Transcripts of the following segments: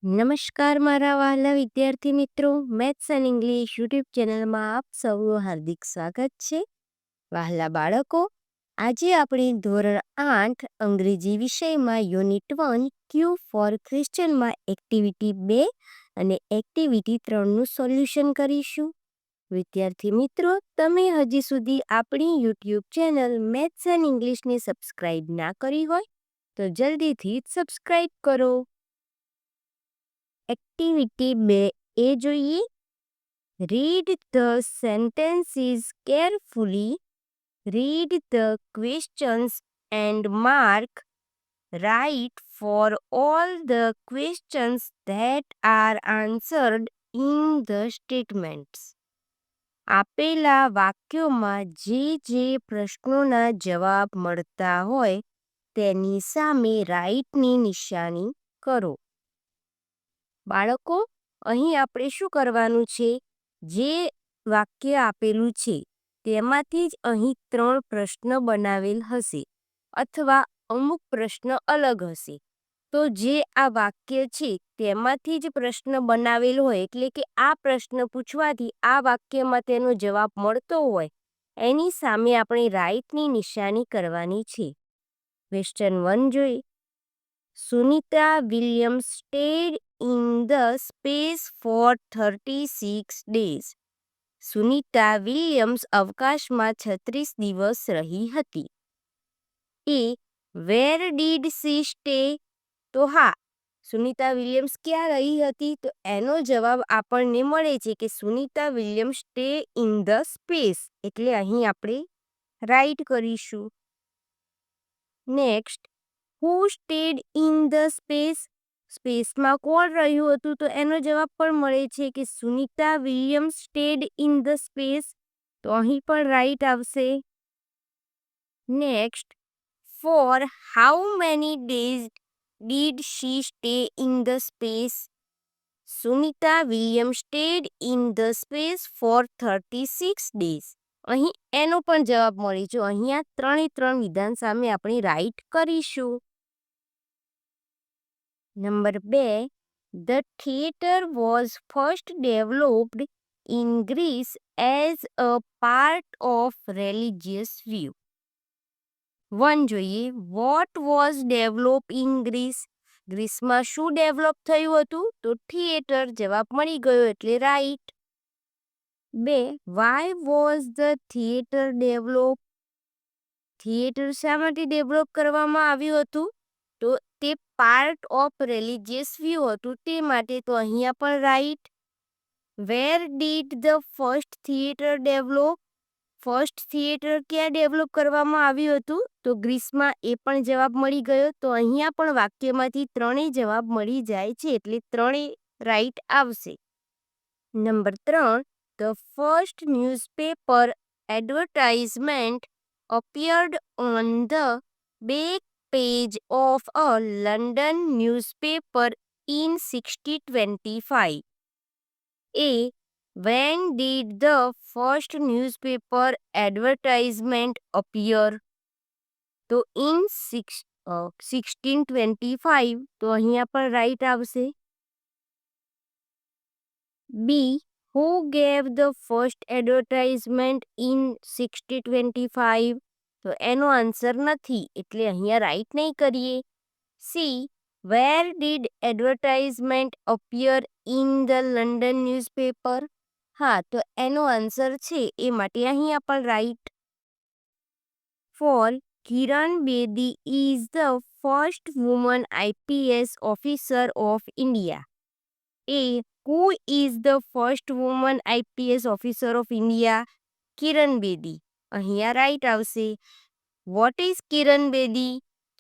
નમસ્કાર મારા વહાલા વિદ્યાર્થી મિત્રો, મેથ્સ એન્ડ ઇંગ્લિશ યુટ્યુબ ચેનલમાં આપ સૌનું હાર્દિક સ્વાગત છે. વહાલા બાળકો, આજે આપણે ધોરણ 8 અંગ્રેજી વિષયમાં યુનિટ 1 ક્યુ ફોર ક્વેશ્ચનમાં એક્ટિવિટી 2 અને એક્ટિવિટી 3નું સોલ્યુશન કરીશું. વિદ્યાર્થી મિત્રો, તમે હજી સુધી આપણી યુટ્યુબ ચેનલ મેથ્સ એન્ડ ઇંગ્લિશને સબસ્ક્રાઇબ ના કરી હોય તો જલ્દીથી સબસ્ક્રાઇબ કરો. એક્ટિવિટી 2 એ જોઈએ. Read the sentences carefully, read the questions and mark, write for all the questions that are answered in the statements. આપેલા વાક્યોમાં જે પ્રશ્નોના જવાબ મળતા હોય તેની સામે રાઇટની નિશાની કરો. બાળકો, અહીં આપણે શું કરવાનું છે? જે વાક્ય આપેલું છે તેમાંથી જ અહીં 3 પ્રશ્ન બનાવેલ હશે અથવા અમુક પ્રશ્ન અલગ હશે. તો જે આ વાક્ય છે તેમાંથી જ પ્રશ્ન બનાવેલ હોય, એટલે કે આ પ્રશ્ન પૂછવાથી આ વાક્યમાં તેનો જવાબ મળતો હોય એની સામે આપણે રાઇટની નિશાની કરવાની છે. ક્વેશ્ચન 1 જોઈએ. Sunita Williams stayed in the space for 36 days. Sunita Williams અવકાશમાં 36 દિવસ રહી હતી. A where did she stay? તો હા, સુનિતા વિલિયમ્સ ક્યાં રહી હતી? તો એનો જવાબ આપણને મળે છે કે Sunita Williams stay in the space, એટલે અહીં આપણે રાઇટ કરીશું. Next, who stayed in the space? સ્પેસમાં કોણ રહ્યું હતું? તો એનો જવાબ પણ મળે છે કે Sunita Williams stayed in the space, તો અહીં પણ રાઇટ આવશે. Next, for how many days did she stay in the space? Sunita Williams stayed in the space for 36 days. અહીં એનો પણ જવાબ મળી જો અહીંયા 3 વિધાન સામે આપણે રાઇટ કરીશું. Number 2, the theatre was first developed in Greece as a part of religious view. 1 જોઈએ. What was develop in Greece? ગ્રીસમાં શું ડેવલપ થયું હતું? તો થિયેટર. જવાબ મળી ગયો એટલે right. 2, why was the theatre develop? Theatre શા માટે ડેવલપ કરવામાં આવ્યું હતું? તો તે પાર્ટ ઓફ રિલિજિયસ વ્યૂ હતું તે માટે, તો અહીંયા પણ right. Where did the first theatre develop? First theatre ક્યાં ડેવલપ કરવામાં આવ્યું હતું? તો ગ્રીસમાં. એ પણ જવાબ મળી ગયો. તો અહીંયા પણ વાક્યમાંથી 3 જવાબ મળી જાય છે એટલે 3 રાઇટ આવશે. Number 3, the first newspaper advertisement appeared on the back page of a London newspaper in 1625. A. When did the first newspaper advertisement appear? તો in 1625, તો અહીંયા પણ રાઇટ આવશે. B. Who gave the first advertisement in 1625? તો એનો answer નથી એટલે અહીંયા રાઇટ નહીં કરીએ. C. Where did advertisement appear in the London newspaper? હા, તો એનો આન્સર છે એ માટે અહીંયા પણ right. 4. Kiran Bedi is the first woman IPS officer of India. A. Who is the first woman IPS officer of India? Kiran Bedi. અહીંયા રાઇટ આવશે. What is Kiran Bedi?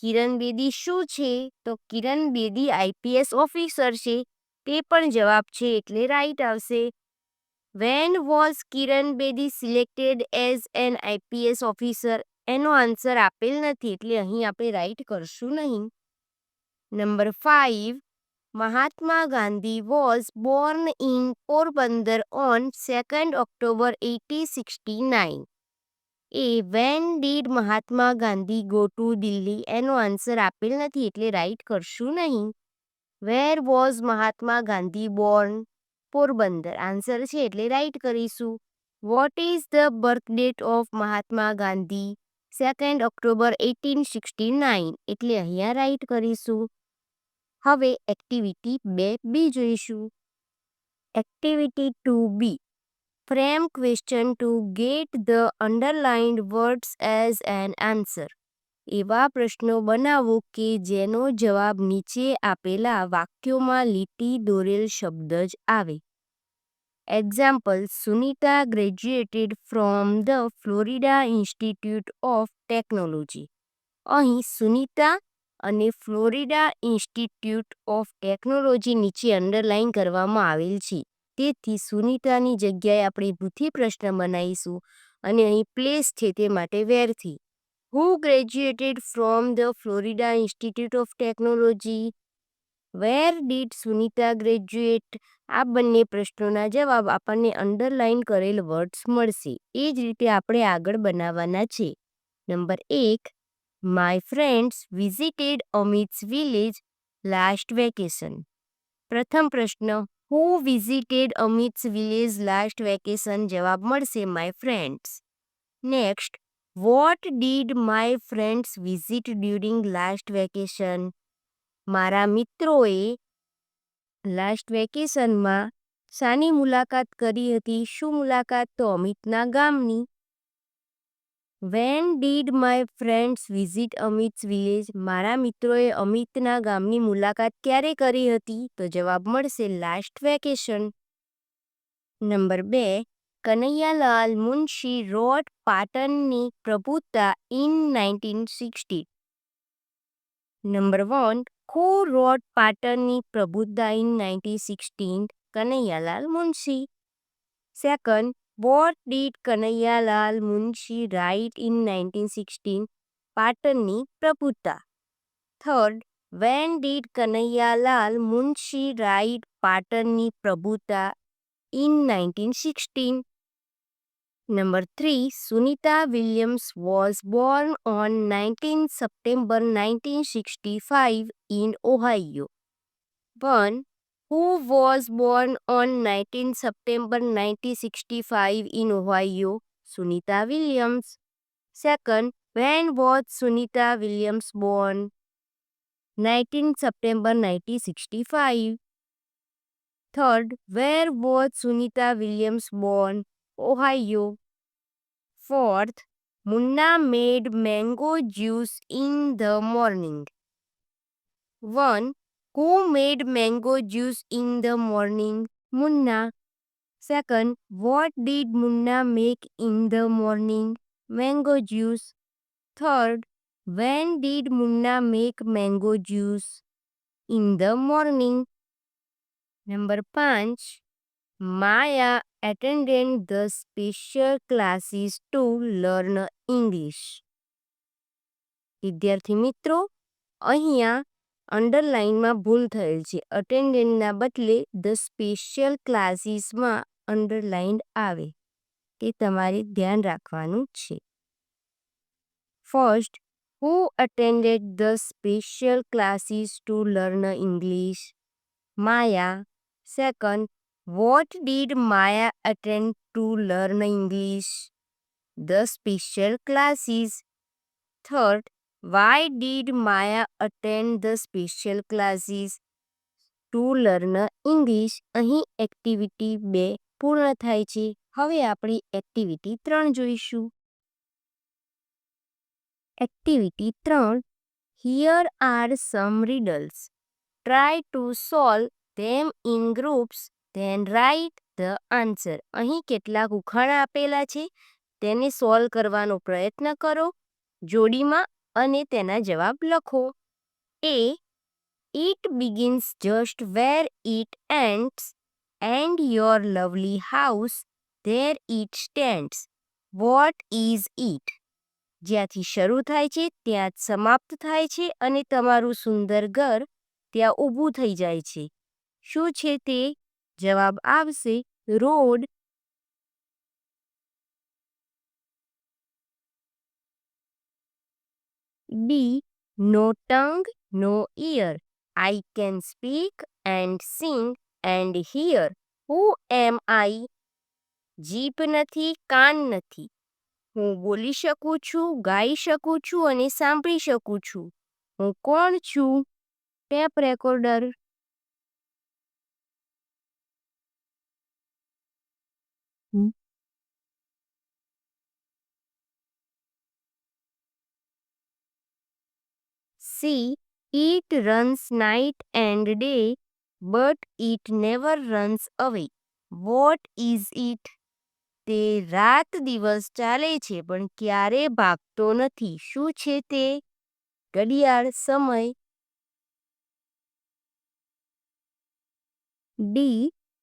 કિરણ બેદી શું છે? તો કિરણ બેદી IPS ઓફિસર છે તે પણ જવાબ છે એટલે રાઇટ આવશે. When was Kiran Bedi selected as an IPS officer? એનો આન્સર આપેલ નથી એટલે અહીં આપણે રાઇટ કરશું નહીં. Number 5, Mahatma Gandhi was born in Porbandar on 2nd October 1869. A. When did Mahatma Gandhi go to Delhi? એનો આન્સર આપેલ નથી એટલે રાઇટ કરશું નહીં. Where was Mahatma Gandhi born? Porbandar. Answer છે એટલે રાઈટ કરીશું. What is the birth date of Mahatma Gandhi? 2 October 1869. એટલે અહીંયા રાઈટ કરીશું. હવે એક્ટિવિટી 2B જોઈશું. Activity 2B. Frame question to get the underlined words as an answer. એવા પ્રશ્નો બનાવો કે જેનો જવાબ નીચે આપેલા વાક્યોમાં લીટી દોરેલ શબ્દ જ આવે. Example: Sunita graduated from the Florida Institute of technology. અહીં સુનિતા અને ફ્લોરિડા ઇન્સ્ટિટ્યૂટ ઓફ ટેકનોલોજી નીચે અંડરલાઇન કરવામાં આવેલ છે. તેથી સુનિતાની જગ્યાએ આપણે ભૂથી પ્રશ્ન બનાવીશું અને અહીં પ્લેસ છે તે માટે વેરથી. Who graduated from the Florida Institute of Technology? Where did Sunita graduate? આ બંને પ્રશ્નોના જવાબ આપણને અંડરલાઇન કરેલ વર્ડ્સ મળશે. એ જ રીતે આપણે આગળ બનાવવાના છે. Number 1. My friends visited Amit's village last vacation. પ્રથમ પ્રશ્ન: who visited Amit's village last vacation? જવાબ મળશે my friends. Next: what did my friends visit during last vacation? મારા મિત્રોએ લાસ્ટ વેકેશનમાં શાની મુલાકાત કરી હતી? શું મુલાકાત? તો અમિતના ગામની. When did my friends visit Amit's village? મારા મિત્રોએ અમિતના ગામની મુલાકાત ક્યારે કરી હતી? તો જવાબ મળશે last vacation. Number 2. Kanaiyalal Munshi wrote પાટણની પ્રભુતા ઇન 1960. નંબર 1. હુ રોટ પાટણની પ્રભુતા in 1916? Kanaiyalal Munshi. Second: what did Kanaiyalal Munshi write in 1916? પાટણની પ્રભુતા. Third: when did Kanaiyalal Munshi write પાટણની પ્રભુતા in 1916? Number 3. Sunita Williams was born on 19 September 1965 in Ohio. 1. Who was born on 19 September 1965 in Ohio? Sunita Williams. Second, when was Sunita Williams born? 19 September 1965. Third, where was Sunita Williams born? Ohio. Fourth, Munna made mango juice in the morning. 1. Who made mango juice in the morning? Munna. Second, what did Munna make in the morning? Mango juice. Third, when did Munna make mango juice? In the morning. Number 5. Maya attended the special classes to learn English. વિદ્યાર્થી મિત્રો, અહીંયા અંડરલાઇનમાં ભૂલ થયેલ છે. અટેન્ડન્ટના બદલે the special ક્લાસીસમાં underline આવે, તે તમારે ધ્યાન રાખવાનું છે. First, who attended the special classes to learn English? Maya. Second, what did Maya attend to learn English? The special classes. Third, why did Maya attend the special classes to learn English? અહીં activity 2 પૂર્ણ થાય છે. હવે આપણે activity 3 જોઈશું. Activity 3. Here are some riddles. Try to solve them in groups, then write the answer. અહીં કેટલાક ઉખાણા આપેલા છે, તેને સોલ્વ કરવાનો પ્રયત્ન કરો જોડીમાં અને તેના જવાબ લખો. A. It begins just where it ends, and your lovely house there it stands. What is it? જ્યાંથી શરૂ થાય છે ત્યાં જ સમાપ્ત થાય છે અને તમારું સુંદર ઘર ત્યાં ઊભું થઈ જાય છે. શું છે તે? જવાબ આવશે road. B. No tongue, no ear. I can speak and sing and hear. Who am I? જીભ નથી, કાન નથી. હું બોલી શકું છું, ગાઈ શકું છું અને સાંભળી શકું છું. હું કોણ છું? Tape recorder. See, it runs night and day, but it never runs away. What is it? તે રાત દિવસ ચાલે છે પણ ક્યારે ભાગતો નથી. શું છે તે? ઘડિયાળ, સમય. D.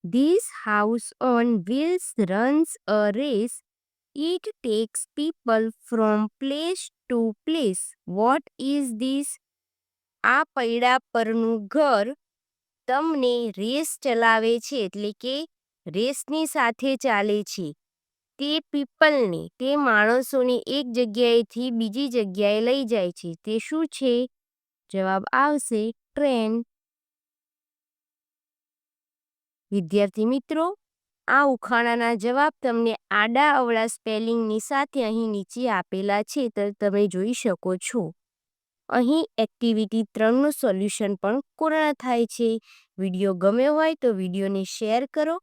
This house on wheels runs a race. It takes people from place to place. What is this? આ પૈડા પરનું ઘર તમને રેસ ચલાવે છે એટલે કે રેસની સાથે ચાલે છે. તે પીપલને, તે માણસોને એક જગ્યાએથી બીજી જગ્યાએ લઈ જાય છે. તે શું છે? જવાબ આવશે ટ્રેન. વિદ્યાર્થી મિત્રો, આ ઉખાણાના જવાબ તમને આડા અવળા સ્પેલિંગની સાથે અહીં નીચે આપેલા છે તો તમે જોઈ શકો છો. અહીં એક્ટિવિટી 3નું સોલ્યુશન પણ પૂર્ણ થાય છે. વિડીયો ગમ્યો હોય તો વિડીયોને શેર કરો,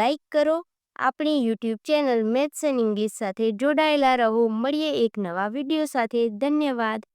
લાઈક કરો. આપણી YouTube channel maths and English સાથે જોડાયેલા રહો. મળીએ એક નવા વિડીયો સાથે. ધન્યવાદ.